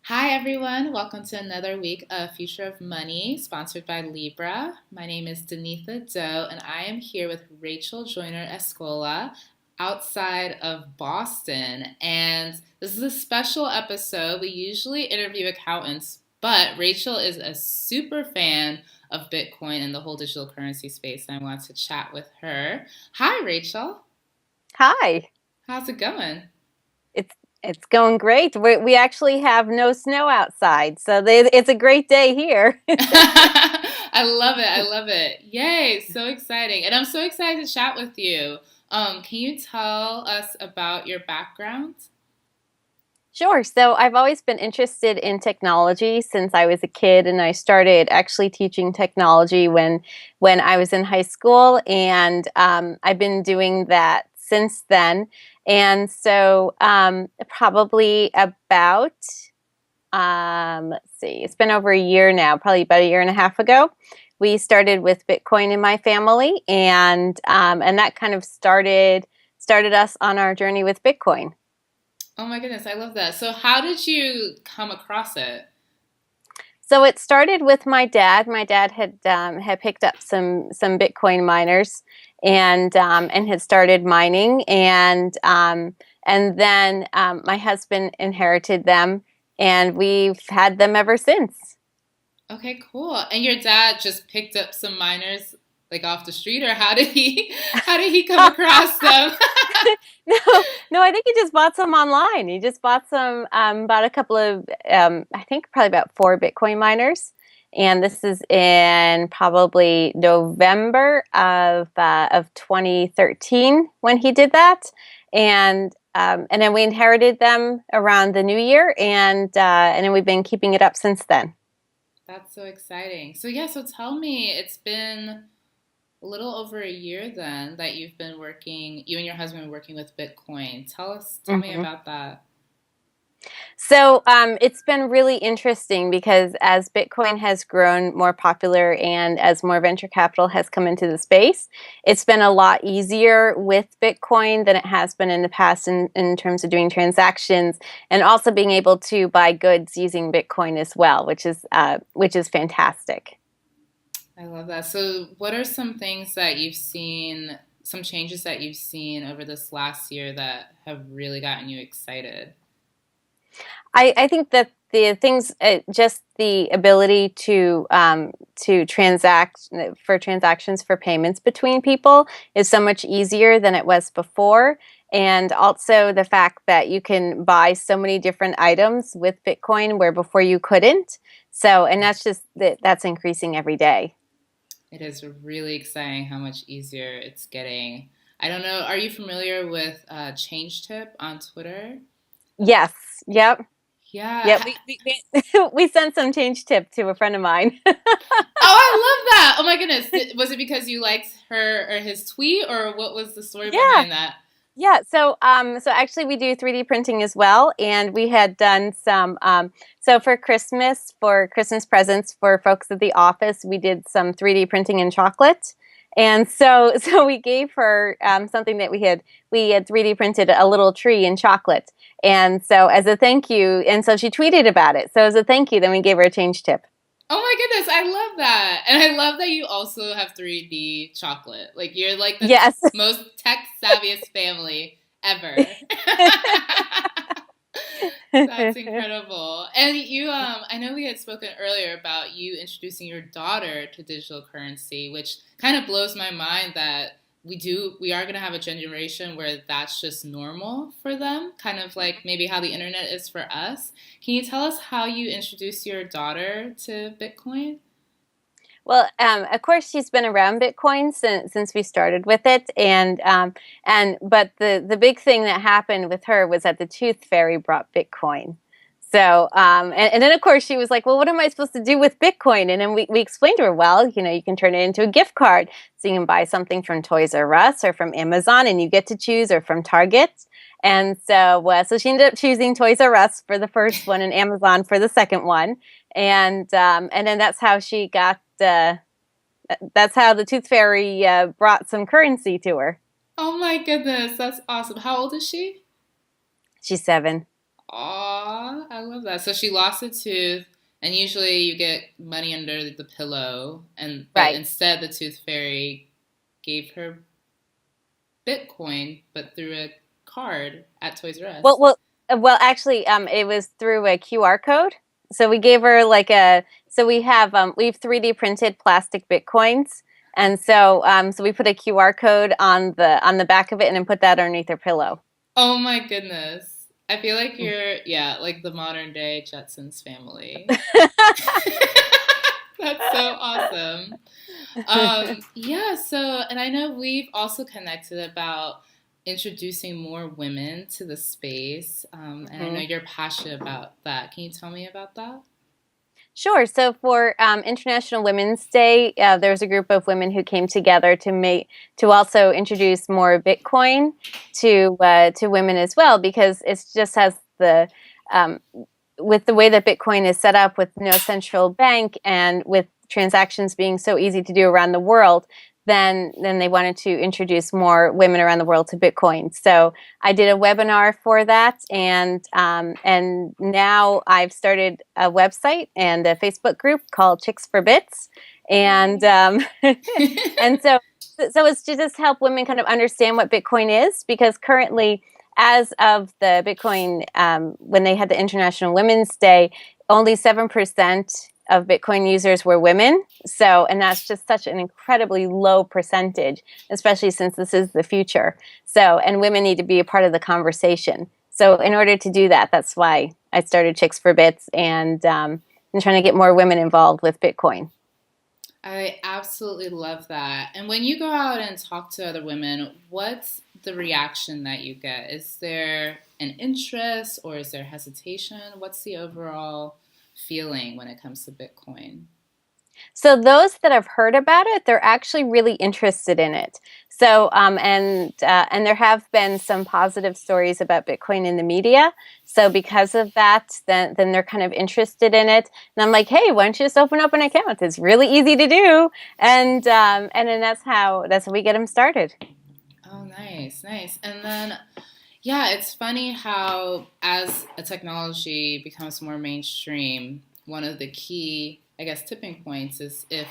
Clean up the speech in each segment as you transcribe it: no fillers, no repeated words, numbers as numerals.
Hi, everyone. Welcome to another week of Future of Money, sponsored by Libra. My name is Denitha Doe, and I am here with Rachel Joiner Escola outside of Boston. And this is a special episode. We usually interview accountants, but Rachel is a super fan of Bitcoin and the whole digital currency space, and I want to chat with her. Hi, Rachel. Hi. How's it going? It's it's going great. We actually have no snow outside, so it's a great day here. I love it. I love it. Yay. So exciting. And I'm so excited to chat with you. Can you tell us about your background? Sure. So I've always been interested in technology since I was a kid, and I started actually teaching technology when I was in high school, and I've been doing that since then. And so probably about let's see, it's been over a year now, probably about a year and a half ago. We started with Bitcoin in my family, and that kind of started us on our journey with Bitcoin. Oh my goodness, I love that. So how did you come across it? So it started with my dad. My dad had picked up some Bitcoin miners and had started mining, and then my husband inherited them, and we've had them ever since. Okay, cool. And your dad just picked up some miners like off the street, or how did he come across them? No, no, I think he just bought some online. He just bought a couple of, I think probably about four Bitcoin miners. And this is in probably November of 2013 when he did that. And then we inherited them around the new year, and then we've been keeping it up since then. That's so exciting. So yeah, so tell me, it's been a little over a year then that you've been working, you and your husband been working with Bitcoin. Tell me Mhm. about that. So it's been really interesting because as Bitcoin has grown more popular and as more venture capital has come into the space, it's been a lot easier with Bitcoin than it has been in the past in terms of doing transactions and also being able to buy goods using Bitcoin as well, which is fantastic. I love that. So, what are some things that you've seen, some changes that you've seen over this last year that have really gotten you excited? I think that the things, just the ability to transact for transactions for payments between people is so much easier than it was before. And also the fact that you can buy so many different items with Bitcoin where before you couldn't. So, and that's increasing every day. It is really exciting how much easier it's getting. I don't know, are you familiar with Change Tip on Twitter? Yes. Yep. Yeah. Yep. We sent some change tip to a friend of mine. Oh, I love that. Oh my goodness. Was it because you liked her or his tweet, or what was the story Yeah. behind that? Yeah, so actually we do 3D printing as well, and we had done so for Christmas presents for folks at the office, we did some 3D printing in chocolate. And so so we gave her something that we had 3D printed a little tree in chocolate. And so as a thank you, and so she tweeted about it. So as a thank you, then we gave her a change tip. Oh my goodness, I love that. And I love that you also have 3D chocolate. Like you're like the Yes. most tech savviest family ever. That's incredible. And you I know we had spoken earlier about you introducing your daughter to digital currency, which kind of blows my mind that we are going to have a generation where that's just normal for them, kind of like maybe how the internet is for us. Can you tell us how you introduced your daughter to Bitcoin? Well, of course, she's been around Bitcoin since we started with it, and but the big thing that happened with her was that the Tooth Fairy brought Bitcoin. So and then of course she was like, well, what am I supposed to do with Bitcoin? And then we explained to her, well, you can turn it into a gift card, so you can buy something from Toys R Us or from Amazon, and you get to choose, or from Target. And so she ended up choosing Toys R Us for the first one and Amazon for the second one, and then that's how the Tooth Fairy brought some currency to her. Oh my goodness, that's awesome. How old is she? She's 7. Aw, I I love that. So she lost a tooth, and usually you get money under the pillow, and but Right. instead the tooth fairy gave her Bitcoin, but through a card at Toys R Well, Us. well, actually, it was through a QR code. So we gave her like a. So we've 3D printed plastic bitcoins, and so we put a QR code on the back of it, and then put that underneath her pillow. Oh my goodness. I feel like you're, yeah, like the modern day Jetsons family. That's so awesome. Yeah, so, and I know we've also connected about introducing more women to the space, and I know Mhm. you're passionate about that. Can you tell me about that? Sure. So for International Women's Day, there was a group of women who came together to also introduce more Bitcoin to women as well, because it just has the um, with the way that Bitcoin is set up, with no central bank and with transactions being so easy to do around the world, then they wanted to introduce more women around the world to Bitcoin. So I did a webinar for that, and now I've started a website and a Facebook group called Chicks for Bits, and Yay. and so it's to just help women kind of understand what Bitcoin is, because currently, as of the Bitcoin, when they had the International Women's Day, only 7% of Bitcoin users were women. So, and that's just such an incredibly low percentage, especially since this is the future. So, and women need to be a part of the conversation. So, in order to do that, that's why I started Chicks for Bits, and trying to get more women involved with Bitcoin. I absolutely love that. And when you go out and talk to other women, what's the reaction that you get? Is there an interest or is there hesitation? What's the overall feeling when it comes to Bitcoin? So those that have heard about it, they're actually really interested in it. So and there have been some positive stories about Bitcoin in the media. So because of that, then they're kind of interested in it. And I'm like, hey, why don't you just open up an account? It's really easy to do, and then that's how we get them started. Oh, nice, nice. And then, yeah, it's funny how as a technology becomes more mainstream, one of the key, I guess, tipping points is if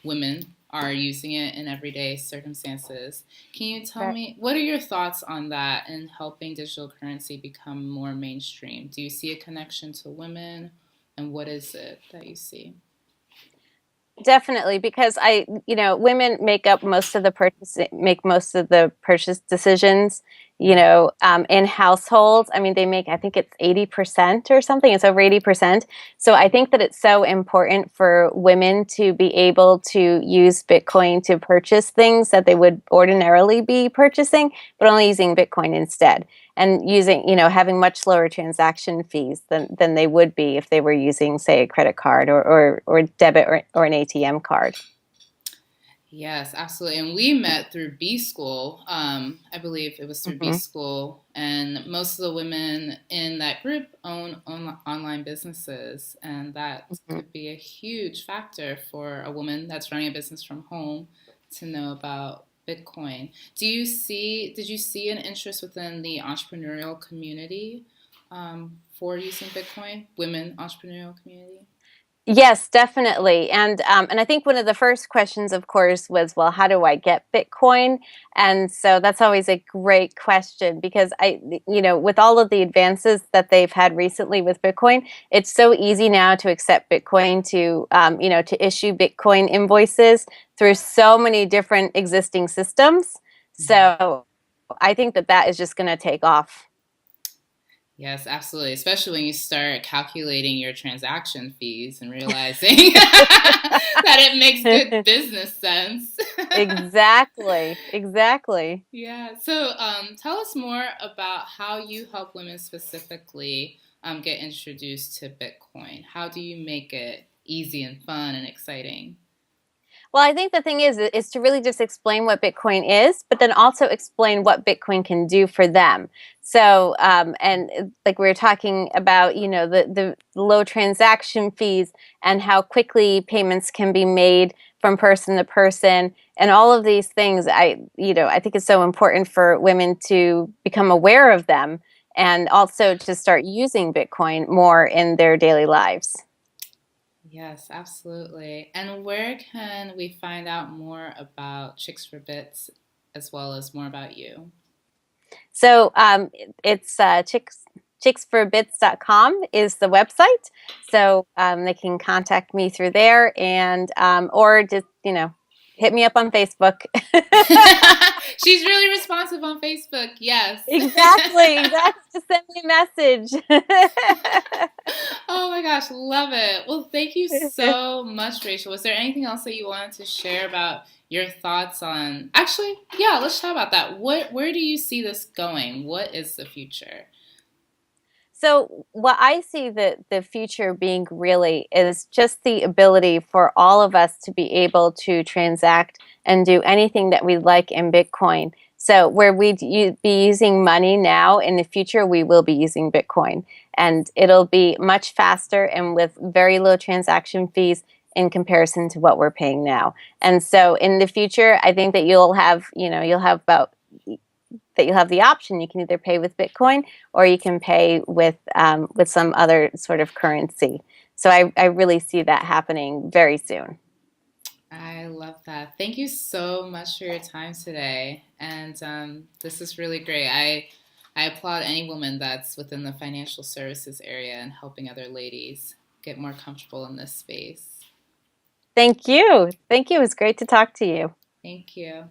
women are using it in everyday circumstances. Can you tell Right. me what are your thoughts on that and helping digital currency become more mainstream? Do you see a connection to women, and what is it that you see? Definitely, because women make most of the purchase decisions, in households. I mean, they make, I think it's 80% or something. It's over 80%. So I think that it's so important for women to be able to use Bitcoin to purchase things that they would ordinarily be purchasing, but only using Bitcoin instead. And using, having much lower transaction fees than they would be if they were using, say, a credit card or debit or an ATM card. Yes, absolutely. And we met through B School. I believe it was through B Hmm. School. And most of the women in that group own online businesses. And that Hmm. could be a huge factor for a woman that's running a business from home to know about Bitcoin. Did you see an interest within the entrepreneurial community for using Bitcoin, women entrepreneurial community? Yes, definitely. And I think one of the first questions, of course, was, well, how do I get Bitcoin? And so that's always a great question, because with all of the advances that they've had recently with Bitcoin, it's so easy now to accept Bitcoin, to issue Bitcoin invoices through so many different existing systems. So I think that is just going to take off. Yes, absolutely. Especially when you start calculating your transaction fees and realizing that it makes good business sense. Exactly, exactly. Yeah. So, tell us more about how you help women specifically get introduced to Bitcoin. How do you make it easy and fun and exciting? Well, I think the thing is to really just explain what Bitcoin is, but then also explain what Bitcoin can do for them. So, like we were talking about, the low transaction fees and how quickly payments can be made from person to person, and all of these things. I think it's so important for women to become aware of them, and also to start using Bitcoin more in their daily lives. Yes, absolutely. And where can we find out more about Chicks for Bits as well as more about you? So it's chicksforbits.com is the website. So they can contact me through there and or just, hit me up on Facebook. She's really responsive on Facebook. Yes. Exactly, exactly. Just send me a message. Oh my gosh, love it. Well, thank you so much, Rachel. Was there anything else that you wanted to share about your thoughts on? Actually, yeah, let's talk about that. Where do you see this going? What is the future? So, what I see the future being really is just the ability for all of us to be able to transact and do anything that we like in Bitcoin. So, where we'd be using money now, in the future, we will be using Bitcoin. And it'll be much faster and with very low transaction fees in comparison to what we're paying now. And so, in the future, I think that you'll have about that you'll have the option. You can either pay with Bitcoin or you can pay with some other sort of currency. So I really see that happening very soon. I love that. Thank you so much for your time today. And this is really great. I applaud any woman that's within the financial services area and helping other ladies get more comfortable in this space. Thank you. Thank you. It was great to talk to you. Thank you.